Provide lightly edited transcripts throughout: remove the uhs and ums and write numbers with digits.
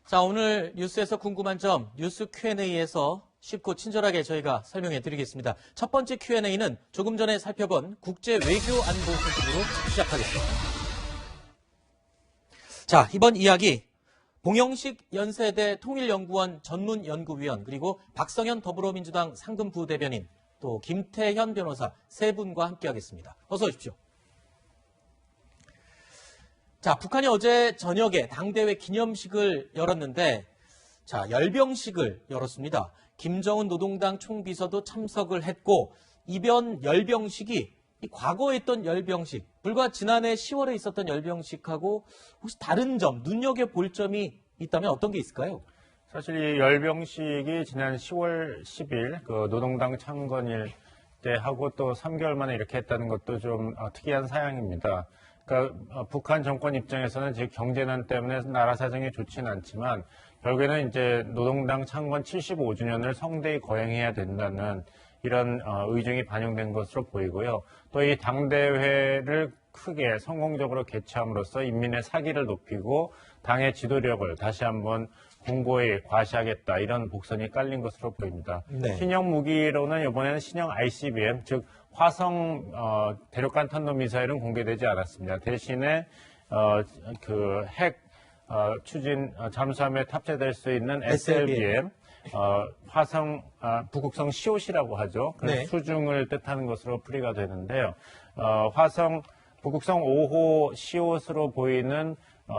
자, 오늘 뉴스에서 궁금한 점 뉴스 Q&A에서 쉽고 친절하게 저희가 설명해 드리겠습니다. 첫 번째 Q&A는 조금 전에 살펴본 국제 외교 안보 소식으로 시작하겠습니다. 자, 이번 이야기 봉영식 연세대 통일연구원 전문연구위원 그리고 박성현 더불어민주당 상근부대변인 또 김태현 변호사 세 분과 함께하겠습니다. 어서 오십시오. 자, 북한이 어제 저녁에 당대회 기념식을 열었는데 자, 열병식을 열었습니다. 김정은 노동당 총비서도 참석을 했고 이번 열병식이 과거에 있던 열병식, 불과 지난해 10월에 있었던 열병식하고 혹시 다른 점, 눈여겨볼 점이 있다면 어떤 게 있을까요? 사실 이 열병식이 지난 10월 10일 그 노동당 창건일 때 하고 또 3개월 만에 이렇게 했다는 것도 좀 특이한 사양입니다. 그러니까 북한 정권 입장에서는 지금 경제난 때문에 나라 사정이 좋지는 않지만 결국에는 이제 노동당 창건 75주년을 성대히 거행해야 된다는 이런 의중이 반영된 것으로 보이고요. 또 이 당대회를 크게 성공적으로 개최함으로써 인민의 사기를 높이고 당의 지도력을 다시 한번 공고히 과시하겠다 이런 복선이 깔린 것으로 보입니다. 네. 신형 무기로는 이번에는 신형 ICBM 즉 화성 대륙간 탄도미사일은 공개되지 않았습니다. 대신에 그 핵 추진 잠수함에 탑재될 수 있는 SLBM 화성 북극성 시옷이라고 하죠. 네. 수중을 뜻하는 것으로 풀이가 되는데요. 화성 북극성 5호 시옷으로 보이는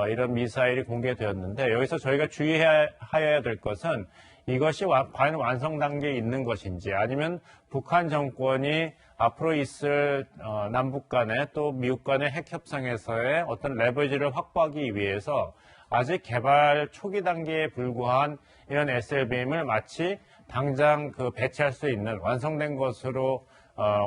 이런 미사일이 공개되었는데 여기서 저희가 주의해야 될 것은 이것이 과연 완성 단계에 있는 것인지 아니면 북한 정권이 앞으로 있을 남북 간의 또 미국 간의 핵 협상에서의 어떤 레버리지를 확보하기 위해서 아직 개발 초기 단계에 불과한 이런 SLBM을 마치 당장 배치할 수 있는 완성된 것으로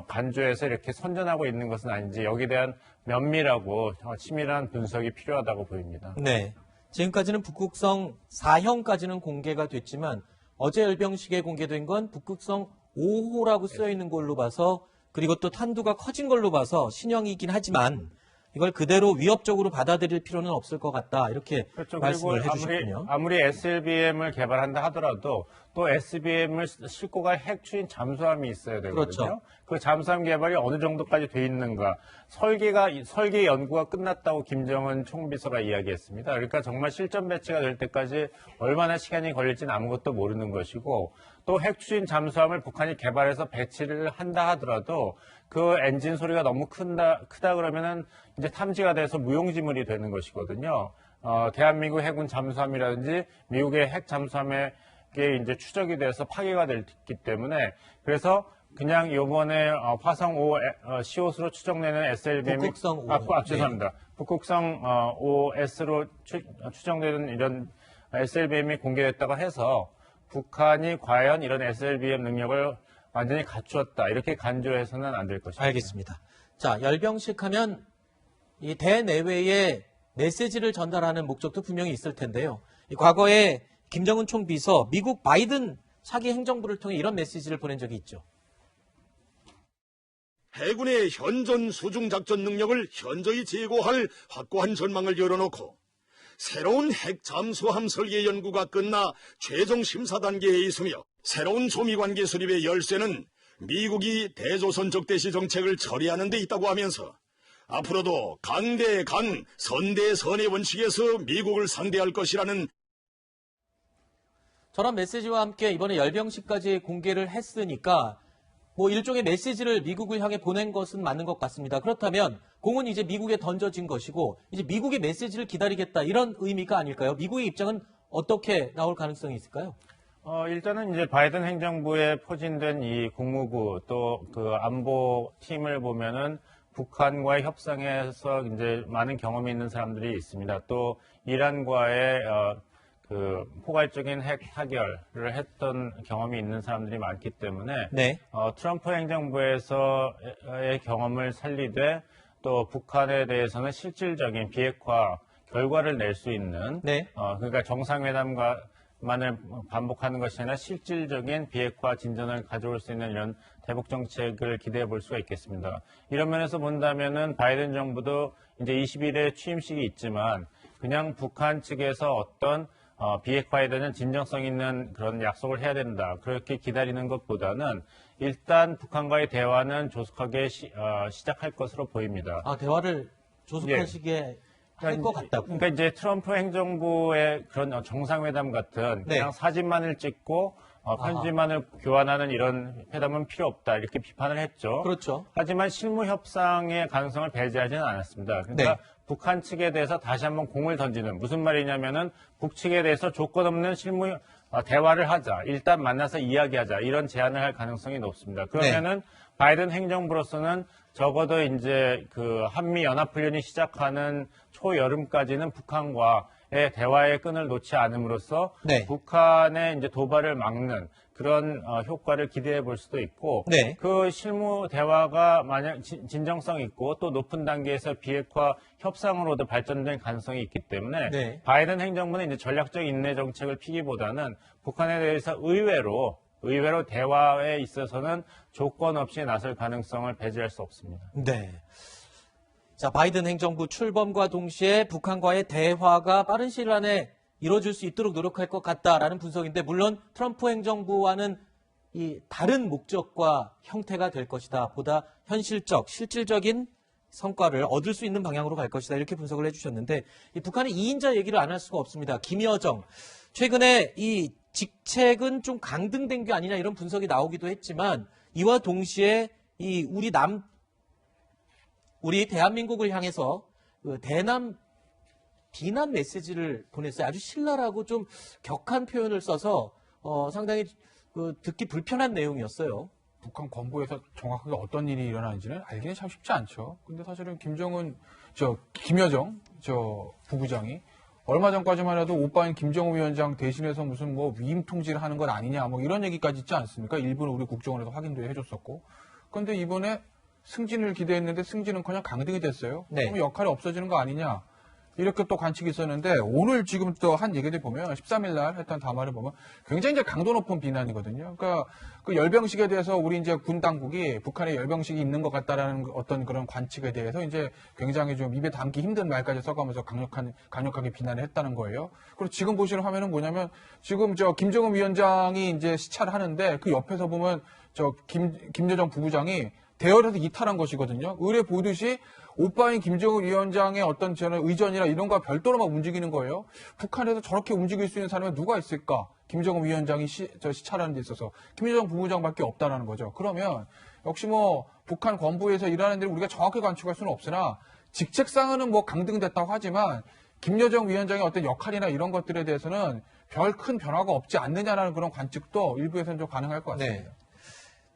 간주해서 이렇게 선전하고 있는 것은 아닌지 여기에 대한 면밀하고 치밀한 분석이 필요하다고 보입니다. 네. 지금까지는 북극성 4형까지는 공개가 됐지만 어제 열병식에 공개된 건 북극성 5호라고 쓰여 있는 걸로 봐서 그리고 또 탄두가 커진 걸로 봐서 신형이긴 하지만 이걸 그대로 위협적으로 받아들일 필요는 없을 것 같다. 이렇게 그렇죠. 말씀을 해주셨군요. 아무리 SLBM을 개발한다 하더라도 또 SBM을 싣고 갈 핵 추진 잠수함이 있어야 되거든요. 그렇죠. 그 잠수함 개발이 어느 정도까지 돼 있는가. 설계 연구가 끝났다고 김정은 총비서가 이야기했습니다. 그러니까 정말 실전 배치가 될 때까지 얼마나 시간이 걸릴지는 아무것도 모르는 것이고 또 핵 추진 잠수함을 북한이 개발해서 배치를 한다 하더라도 그 엔진 소리가 너무 크다 그러면은 이제 탐지가 돼서 무용지물이 되는 것이거든요. 대한민국 해군 잠수함이라든지 미국의 핵 잠수함에 이제 추적이 돼서 파괴가 됐기 때문에 그래서 그냥 이번에 화성 5 시옷으로 추정되는 SLBM이 북극성 5. 죄송합니다. 네. 북극성 5S로 추정되는 이런 SLBM이 공개됐다고 해서 북한이 과연 이런 SLBM 능력을 완전히 갖추었다. 이렇게 간주해서는 안 될 것입니다. 알겠습니다. 자, 열병식 하면 이 대내외에 메시지를 전달하는 목적도 분명히 있을 텐데요. 과거에 김정은 총비서 미국 바이든 차기 행정부를 통해 이런 메시지를 보낸 적이 있죠. 해군의 현존 수중작전 능력을 현저히 제고할 확고한 전망을 열어놓고 새로운 핵 잠수함 설계 연구가 끝나 최종 심사 단계에 있으며 새로운 조미관계 수립의 열쇠는 미국이 대조선 적대시 정책을 처리하는 데 있다고 하면서 앞으로도 강대 강, 선대 선의 원칙에서 미국을 상대할 것이라는 저런 메시지와 함께 이번에 열병식까지 공개를 했으니까 뭐 일종의 메시지를 미국을 향해 보낸 것은 맞는 것 같습니다. 그렇다면 공은 이제 미국에 던져진 것이고 이제 미국의 메시지를 기다리겠다 이런 의미가 아닐까요? 미국의 입장은 어떻게 나올 가능성이 있을까요? 일단은 이제 바이든 행정부에 포진된 이 국무부 또 그 안보 팀을 보면은 북한과의 협상에서 이제 많은 경험이 있는 사람들이 있습니다. 또 이란과의 그 포괄적인 핵 타결을 했던 경험이 있는 사람들이 많기 때문에 네. 트럼프 행정부에서의 경험을 살리되 또 북한에 대해서는 실질적인 비핵화 결과를 낼 수 있는 네. 그러니까 정상회담만을 반복하는 것이 아니라 실질적인 비핵화 진전을 가져올 수 있는 이런 대북 정책을 기대해 볼 수가 있겠습니다. 이런 면에서 본다면은 바이든 정부도 이제 20일에 취임식이 있지만 그냥 북한 측에서 어떤 비핵화에 대한 진정성 있는 그런 약속을 해야 된다. 그렇게 기다리는 것보다는 일단 북한과의 대화는 조속하게 시작할 것으로 보입니다. 아, 대화를 조속하시게 할 것 같다고. 그러니까 이제 트럼프 행정부의 그런 정상회담 같은 네. 그냥 사진만을 찍고 편지만을 교환하는 이런 회담은 필요 없다. 이렇게 비판을 했죠. 그렇죠. 하지만 실무 협상의 가능성을 배제하지는 않았습니다. 그러니까 네. 북한 측에 대해서 다시 한번 공을 던지는 무슨 말이냐면은 북측에 대해서 조건 없는 실무 대화를 하자. 일단 만나서 이야기하자. 이런 제안을 할 가능성이 높습니다. 그러면은 바이든 행정부로서는 적어도 이제 그 한미 연합훈련이 시작하는 초여름까지는 북한과의 대화의 끈을 놓지 않음으로써 네. 북한의 이제 도발을 막는 그런 효과를 기대해 볼 수도 있고 네. 그 실무 대화가 만약 진정성 있고 또 높은 단계에서 비핵화 협상으로도 발전될 가능성이 있기 때문에 네. 바이든 행정부는 이제 전략적 인내 정책을 피기보다는 북한에 대해서 의외로 대화에 있어서는 조건 없이 나설 가능성을 배제할 수 없습니다. 네. 자, 바이든 행정부 출범과 동시에 북한과의 대화가 빠른 시일 안에 이루어질 수 있도록 노력할 것 같다라는 분석인데, 물론 트럼프 행정부와는 이 다른 목적과 형태가 될 것이다. 보다 현실적, 실질적인 성과를 얻을 수 있는 방향으로 갈 것이다. 이렇게 분석을 해주셨는데, 이 북한의 2인자 얘기를 안 할 수가 없습니다. 김여정. 최근에 이 직책은 좀 강등된 게 아니냐 이런 분석이 나오기도 했지만, 이와 동시에 이 우리 대한민국을 향해서 그 대남 비난 메시지를 보냈어요. 아주 신랄하고 좀 격한 표현을 써서 상당히 그 듣기 불편한 내용이었어요. 북한 건보에서 정확하게 어떤 일이 일어나는지는 알기는 참 쉽지 않죠. 근데 사실은 김여정 부부장이 얼마 전까지만 해도 오빠인 김정은 위원장 대신해서 무슨 뭐 위임 통지를 하는 건 아니냐 뭐 이런 얘기까지 있지 않습니까? 일부는 우리 국정원에서 확인도 해줬었고. 그런데 이번에 승진을 기대했는데 승진은 그냥 강등이 됐어요. 네. 그럼 역할이 없어지는 거 아니냐? 이렇게 또 관측이 있었는데 오늘 지금 또 한 얘기들 보면 13일 날 했던 담화를 보면 굉장히 이제 강도 높은 비난이거든요. 그러니까 그 열병식에 대해서 우리 이제 군 당국이 북한에 열병식이 있는 것 같다라는 어떤 그런 관측에 대해서 이제 굉장히 좀 입에 담기 힘든 말까지 써가면서 강력하게 비난을 했다는 거예요. 그리고 지금 보시는 화면은 뭐냐면 지금 김정은 위원장이 이제 시찰을 하는데 그 옆에서 보면 김여정 부부장이 대열에서 이탈한 것이거든요. 의뢰 보듯이 오빠인 김정은 위원장의 어떤 의전이나 이런 거와 별도로 막 움직이는 거예요. 북한에서 저렇게 움직일 수 있는 사람이 누가 있을까? 김정은 위원장이 시찰하는 데 있어서 김여정 부부장밖에 없다라는 거죠. 그러면 역시 뭐 북한 건보에서 일하는 데를 우리가 정확히 관측할 수는 없으나 직책상으로는 뭐 강등됐다고 하지만 김여정 위원장의 어떤 역할이나 이런 것들에 대해서는 별 큰 변화가 없지 않느냐라는 그런 관측도 일부에서는 좀 가능할 것 같습니다. 네.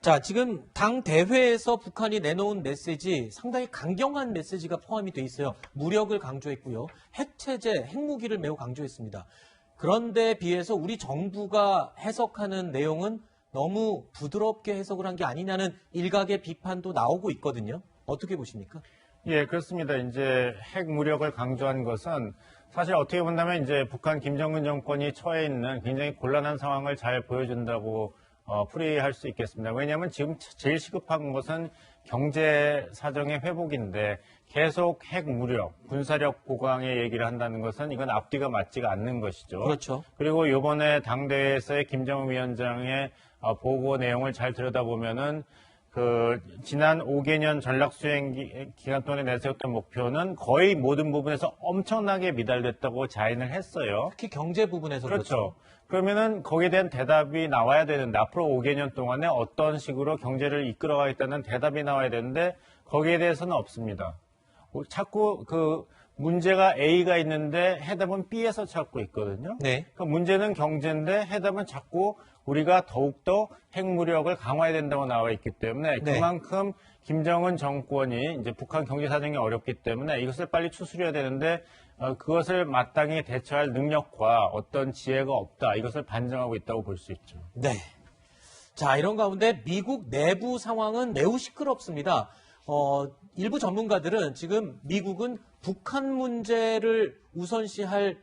자, 지금 당 대회에서 북한이 내놓은 메시지 상당히 강경한 메시지가 포함이 돼 있어요. 무력을 강조했고요. 핵체제, 핵무기를 매우 강조했습니다. 그런데 비해서 우리 정부가 해석하는 내용은 너무 부드럽게 해석을 한 게 아니냐는 일각의 비판도 나오고 있거든요. 어떻게 보십니까? 예, 그렇습니다. 이제 핵 무력을 강조한 것은 사실 어떻게 본다면 이제 북한 김정은 정권이 처해 있는 굉장히 곤란한 상황을 잘 보여준다고 풀이할 수 있겠습니다. 왜냐하면 지금 제일 시급한 것은 경제 사정의 회복인데 계속 핵 무력, 군사력 보강의 얘기를 한다는 것은 이건 앞뒤가 맞지가 않는 것이죠. 그렇죠. 그리고 이번에 당대회에서의 김정은 위원장의 보고 내용을 잘 들여다보면은 지난 5개년 전략 수행 기간 동안에 내세웠던 목표는 거의 모든 부분에서 엄청나게 미달됐다고 자인을 했어요. 특히 경제 부분에서 그렇죠. 그러면은 거기에 대한 대답이 나와야 되는데 앞으로 5개년 동안에 어떤 식으로 경제를 이끌어가겠다는 대답이 나와야 되는데 거기에 대해서는 없습니다. 자꾸 문제가 A가 있는데 해답은 B에서 찾고 있거든요. 네. 그 문제는 경제인데 해답은 자꾸 우리가 더욱더 핵무력을 강화해야 된다고 나와 있기 때문에 네. 그만큼 김정은 정권이 이제 북한 경제 사정이 어렵기 때문에 이것을 빨리 추스려야 되는데 그것을 마땅히 대처할 능력과 어떤 지혜가 없다. 이것을 반증하고 있다고 볼 수 있죠. 네. 자, 이런 가운데 미국 내부 상황은 매우 시끄럽습니다. 일부 전문가들은 지금 미국은 북한 문제를 우선시할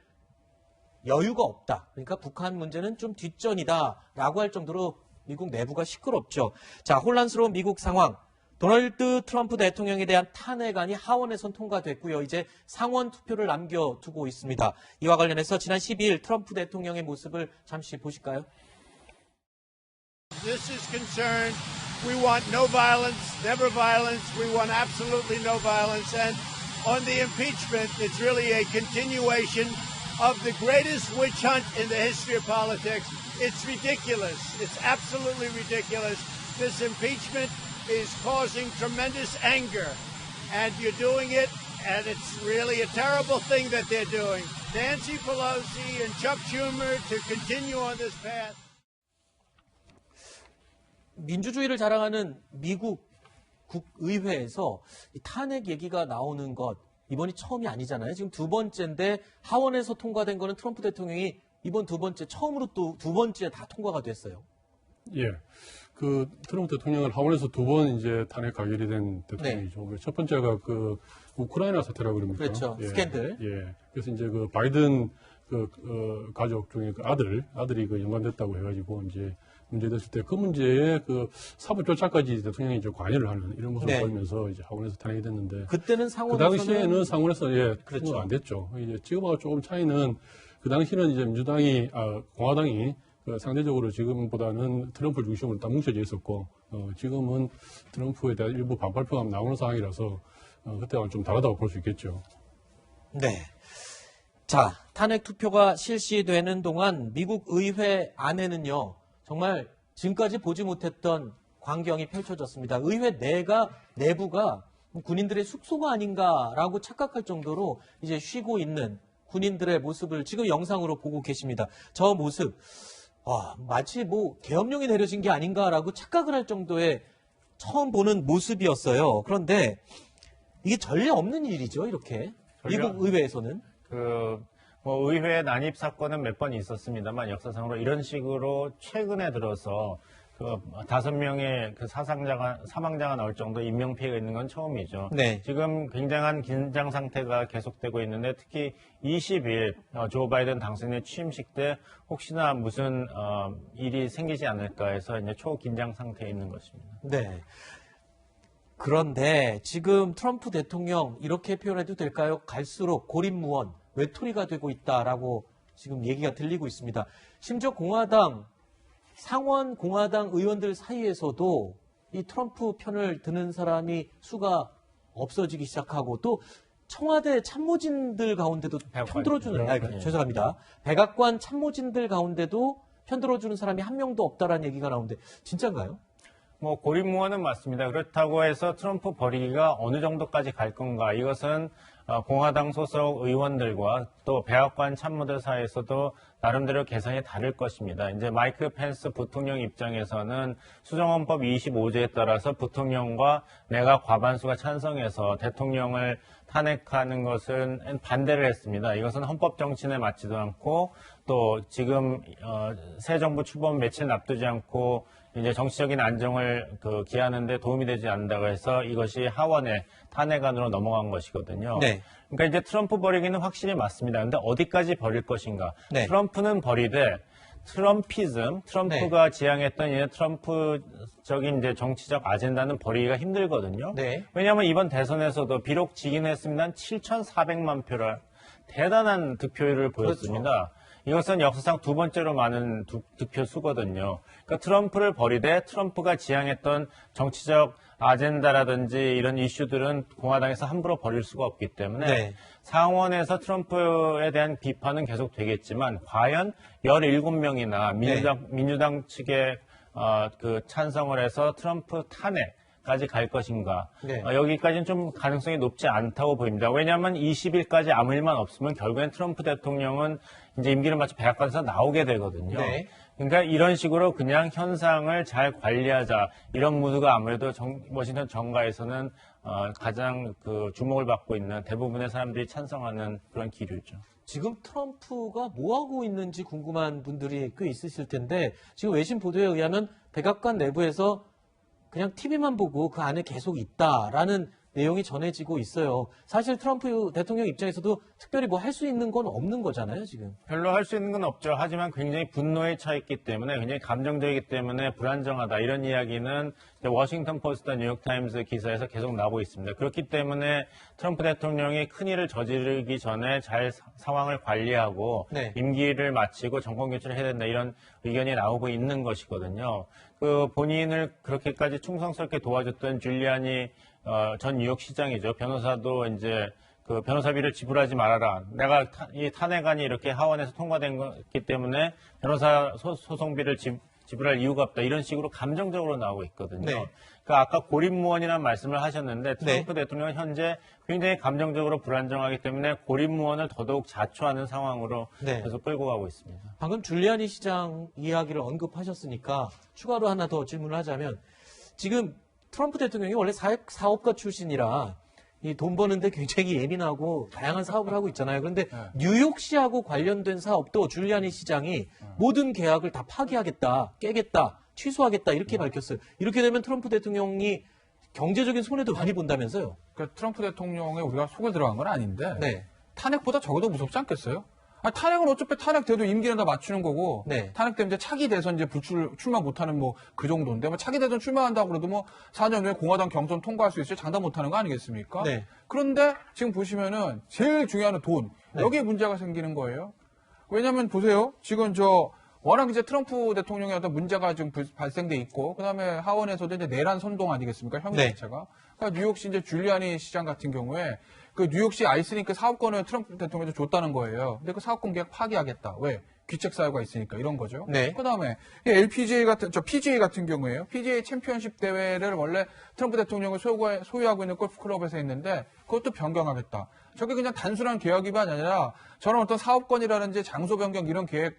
여유가 없다. 그러니까 북한 문제는 좀 뒷전이다라고 할 정도로 미국 내부가 시끄럽죠. 자, 혼란스러운 미국 상황. 도널드 트럼프 대통령에 대한 탄핵안이 하원에선 통과됐고요. 이제 상원 투표를 남겨두고 있습니다. 이와 관련해서 지난 12일 트럼프 대통령의 모습을 잠시 보실까요? This is concerned. We want no violence, never violence. We want absolutely no violence. And on the impeachment, it's really a continuation of the greatest witch hunt in the history of politics. It's ridiculous. It's absolutely ridiculous. This impeachment is causing tremendous anger, and you're doing it, and it's really a terrible thing that they're doing. Nancy Pelosi and Chuck Schumer to continue on this path. 민주주의를 자랑하는 미국 국의회에서 이 탄핵 얘기가 나오는 것 이번이 처음이 아니잖아요. 지금 두 번째인데 하원에서 통과된 거는 트럼프 대통령이 이번 두 번째 처음으로 또 두 번째 다 통과가 됐어요. 예. 그 트럼프 대통령은 하원에서 두 번 이제 탄핵 가결이 된 대통령이죠. 네. 첫 번째가 그 우크라이나 사태라고 그럽니까? 그렇죠. 예. 스캔들. 예. 그래서 이제 그 바이든 가족 중에 그 아들이 그 연관됐다고 해가지고 이제 문제됐을 때 그 문제에 그 사법 절차까지 대통령이 이제 관여를 하는 이런 모습을 네. 보이면서 이제 하원에서 탄핵이 됐는데 그때는 그 상원에서는 당시에는 상원에서 그렇죠. 통과가 안 됐죠. 이제 지금하고 조금 차이는 그 당시는 이제 공화당이 상대적으로 지금보다는 트럼프 중심으로 딱 뭉쳐져 있었고, 지금은 트럼프에 대한 일부 반발표가 나오는 상황이라서, 그때와 좀 다르다고 볼 수 있겠죠. 네. 자, 탄핵 투표가 실시되는 동안 미국 의회 안에는요, 정말 지금까지 보지 못했던 광경이 펼쳐졌습니다. 의회 내부가 군인들의 숙소가 아닌가라고 착각할 정도로 이제 쉬고 있는 군인들의 모습을 지금 영상으로 보고 계십니다. 저 모습, 마치 뭐 계엄령이 내려진 게 아닌가라고 착각을 할 정도의 처음 보는 모습이었어요. 그런데 이게 전례 없는 일이죠, 이렇게. 미국 의회에서는. 의회 난입 사건은 몇 번 있었습니다만 역사상으로 이런 식으로 최근에 들어서 5명의 그 사망자가 나올 정도 인명피해가 있는 건 처음이죠. 네. 지금 굉장한 긴장 상태가 계속되고 있는데 특히 20일 조 바이든 당선인의 취임식 때 혹시나 무슨 일이 생기지 않을까 해서 이제 초긴장 상태에 있는 것입니다. 네. 그런데 지금 트럼프 대통령 이렇게 표현해도 될까요? 갈수록 고립무원, 외톨이가 되고 있다라고 지금 얘기가 들리고 있습니다. 심지어 상원 공화당 의원들 사이에서도 이 트럼프 편을 드는 사람이 수가 없어지기 시작하고 또 청와대 참모진들 가운데도 편들어주는, 죄송합니다. 백악관 참모진들 가운데도 편들어주는 사람이 한 명도 없다라는 얘기가 나오는데 진짜인가요? 고립무원은 맞습니다. 그렇다고 해서 트럼프 버리기가 어느 정도까지 갈 건가? 이것은 공화당 소속 의원들과 또 백악관 참모들 사이에서도 나름대로 개성이 다를 것입니다. 이제 마이크 펜스 부통령 입장에서는 수정헌법 25조에 따라서 부통령과 내각 과반수가 찬성해서 대통령을 탄핵하는 것은 반대를 했습니다. 이것은 헌법 정신에 맞지도 않고 또 지금 새 정부 출범 며칠 앞두지 않고 이제 정치적인 안정을 기하는데 도움이 되지 않는다고 해서 이것이 하원의 탄핵안으로 넘어간 것이거든요. 네. 그러니까 이제 트럼프 버리기는 확실히 맞습니다. 그런데 어디까지 버릴 것인가? 네. 트럼프는 버리되 트럼프가 지향했던 이제 트럼프적인 이제 정치적 아젠다는 버리기가 힘들거든요. 네. 왜냐하면 이번 대선에서도 비록 지긴 했습니다만 7,400만 표를 대단한 득표율을 보였습니다. 그렇죠. 이것은 역사상 두 번째로 많은 득표 수거든요. 그러니까 트럼프를 버리되 트럼프가 지향했던 정치적 아젠다라든지 이런 이슈들은 공화당에서 함부로 버릴 수가 없기 때문에 네. 상원에서 트럼프에 대한 비판은 계속 되겠지만 과연 17명이나 민주당 측에 찬성을 해서 트럼프 탄핵까지 갈 것인가. 네. 여기까지는 좀 가능성이 높지 않다고 보입니다. 왜냐하면 20일까지 아무 일만 없으면 결국엔 트럼프 대통령은 이제 임기를 마쳐 백악관에서 나오게 되거든요. 네. 그러니까 이런 식으로 그냥 현상을 잘 관리하자 이런 무드가 아무래도 워싱턴 정가에서는 가장 주목을 받고 있는 대부분의 사람들이 찬성하는 그런 기류죠. 지금 트럼프가 뭐 하고 있는지 궁금한 분들이 꽤 있으실 텐데 지금 외신 보도에 의하면 백악관 내부에서 그냥 TV만 보고 그 안에 계속 있다라는 내용이 전해지고 있어요. 사실 트럼프 대통령 입장에서도 특별히 뭐 할 수 있는 건 없는 거잖아요, 지금. 별로 할 수 있는 건 없죠. 하지만 굉장히 분노에 차 있기 때문에 굉장히 감정적이기 때문에 불안정하다. 이런 이야기는 워싱턴 포스트와 뉴욕타임스 기사에서 계속 나오고 있습니다. 그렇기 때문에 트럼프 대통령이 큰일을 저지르기 전에 잘 상황을 관리하고 네. 임기를 마치고 정권 교체를 해야 된다. 이런 의견이 나오고 있는 것이거든요. 그 본인을 그렇게까지 충성스럽게 도와줬던 줄리아니 전 뉴욕시장이죠. 변호사도 이제 그 변호사비를 지불하지 말아라. 내가 이 탄핵안이 이렇게 하원에서 통과된 거기 때문에 변호사 소송비를 지불할 이유가 없다. 이런 식으로 감정적으로 나오고 있거든요. 네. 그러니까 아까 고립무원이라는 말씀을 하셨는데 트럼프 네. 대통령은 현재 굉장히 감정적으로 불안정하기 때문에 고립무원을 더더욱 자초하는 상황으로 네. 계속 끌고 가고 있습니다. 방금 줄리아니 시장 이야기를 언급하셨으니까 추가로 하나 더 질문을 하자면 지금 트럼프 대통령이 원래 사업가 출신이라 이 돈 버는데 굉장히 예민하고 다양한 사업을 하고 있잖아요. 그런데 뉴욕시하고 관련된 사업도 줄리아니 시장이 모든 계약을 다 파기하겠다, 깨겠다, 취소하겠다 이렇게 밝혔어요. 이렇게 되면 트럼프 대통령이 경제적인 손해도 많이 본다면서요? 그러니까 트럼프 대통령에 우리가 속을 들어간 건 아닌데 네. 탄핵보다 적어도 무섭지 않겠어요? 탄핵은 어차피 탄핵돼도 임기는 다 맞추는 거고 네. 탄핵되면 이제 차기 대선 이제 출마 못하는 뭐 그 정도인데 뭐 차기 대선 출마한다고 그래도 뭐 4년 후에 공화당 경선 통과할 수 있어요. 장담 못하는 거 아니겠습니까? 네. 그런데 지금 보시면은 제일 중요한 돈 여기에 문제가 생기는 거예요. 왜냐하면 보세요. 지금 워낙 이제 트럼프 대통령의 어떤 문제가 지금 발생돼 있고 그다음에 하원에서도 이제 내란 선동 아니겠습니까? 혐의 네. 자체가. 그러니까 뉴욕시 이제 줄리아니 시장 같은 경우에 그 뉴욕시 아이스링크 사업권을 트럼프 대통령이 줬다는 거예요. 근데 그 사업권 계약 파기하겠다. 왜? 귀책 사유가 있으니까 이런 거죠. 네. 그다음에 LPGA PGA 같은 경우에요. PGA 챔피언십 대회를 원래 트럼프 대통령이 소유하고 있는 골프 클럽에서 했는데 그것도 변경하겠다. 저게 그냥 단순한 계약 위반이 아니라 저런 어떤 사업권이라든지 장소 변경 이런 계획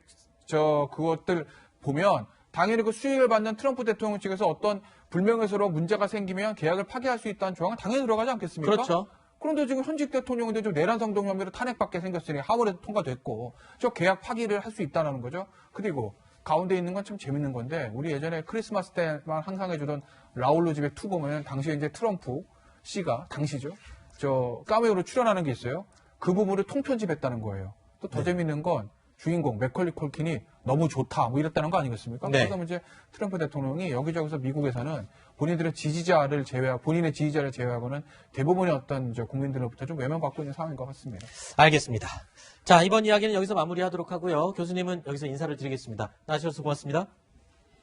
그것들 보면 당연히 그 수익을 받는 트럼프 대통령 측에서 어떤 불명예스러운 문제가 생기면 계약을 파기할 수 있다는 조항은 당연히 들어가지 않겠습니까? 그렇죠. 그런데 지금 현직 대통령인데 좀 내란 성동 혐의로 탄핵받게 생겼으니 하원에서 통과됐고 저 계약 파기를 할 수 있다는 거죠. 그리고 가운데 있는 건 참 재밌는 건데 우리 예전에 크리스마스 때만 항상 해주던 라울로 집에 투 보면 당시에 이제 트럼프 씨가 당시죠. 카메오로 출연하는 게 있어요. 그 부분을 통편집했다는 거예요. 또 더 재밌는 건 주인공 맥컬리 컬킨이 너무 좋다 뭐 이랬다는 거 아니겠습니까? 네. 그래서 이제 트럼프 대통령이 여기저기서 미국에서는 본인의 지지자를 제외하고는 대부분의 어떤 국민들로부터 좀 외면받고 있는 상황인 것 같습니다. 알겠습니다. 자, 이번 이야기는 여기서 마무리하도록 하고요. 교수님은 여기서 인사를 드리겠습니다. 나와주셔서 고맙습니다.